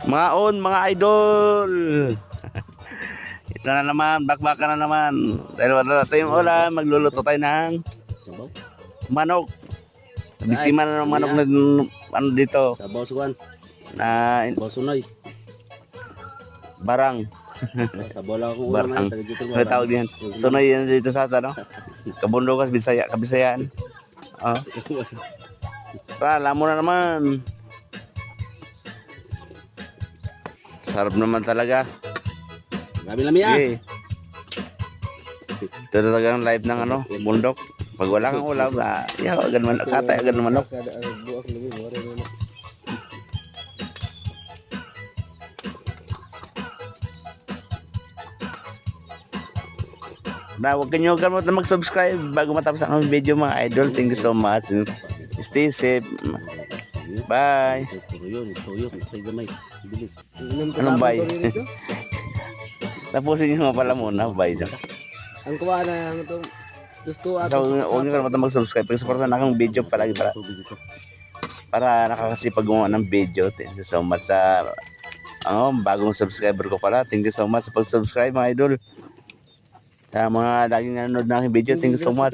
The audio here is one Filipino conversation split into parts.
Maon mga idol. Ito na naman, bakbaka na naman. Dahil wala tayong ulam, magluluto tayo ng manok. Biktima na ng manok na ano dito. Sabaw suwan. Na Sabaw sunoy. barang. Sabaw lang akong Barang. ulam. Taga dito Ano tawag yan? Sunoy yan dito sa atin, no? Kabundukas, Bisaya, Kabisayaan. Oh. Alam mo na naman. Sarap naman talaga. Grabe lami ah. Okay. Ito na talagang live ng ano, bundok. Pag wala kang ulam, agad man, katay agad ng manok. Huwag kanyo kalimutan mag-subscribe bago matapos ang video mga idol. Thank you so much. Stay safe. Bye. Tuyo. Say gamay. Bili. Anong bye? Tapusin nyo nga pala muna. Bye na. Ang kuha na ang itong gusto So, huwag nyo kalimutan mag-subscribe. Pag-supportan na akong video palagi para nakakasipag gumawa ng video. Thank you so much sa bagong subscriber ko pala. Thank you so much sa pag-subscribe mga idol. Sa mga laging nanonood na aking video, thank you so much.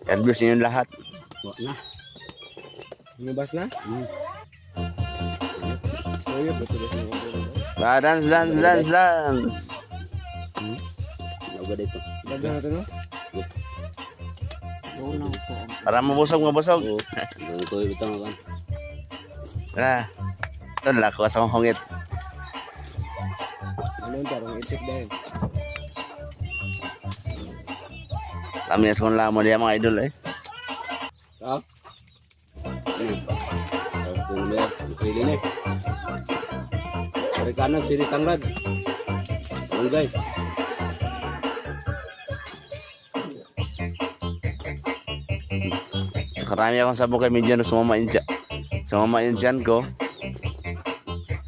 God bless niyo lahat. Na. Lumabas na? Dance. Nauga dito. Lagyan natin no? Para mabusog. Oo. Tuyo ito nga kan. Tara. Ito lako sa hongit. Ano yung tarong itik dahil? Lamias kong lamo diya mga idol eh. Ah. Pwede na. Dari kanan sini tanggad. Tanggay. Karami akong sabong kay medyo sumama yung dyan ko.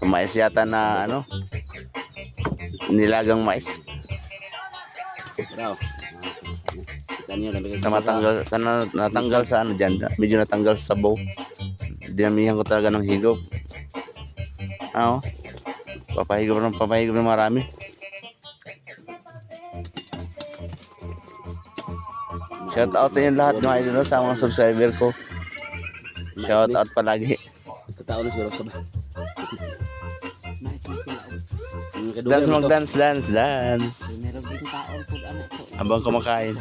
Mais yata na ano, nilagang mais. Bravo. Natanggal sa ano dyan. Medyo natanggal sa sabaw. Dinamihan ko talaga ng higop. Papahigop ng marami. Shout out sa inyo lahat mga idol sa mga subscriber ko. Shout out palagi. Katao na siguro sa ba. Dance. Habang kumakain.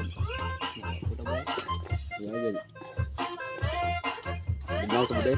Bignaw sa bude.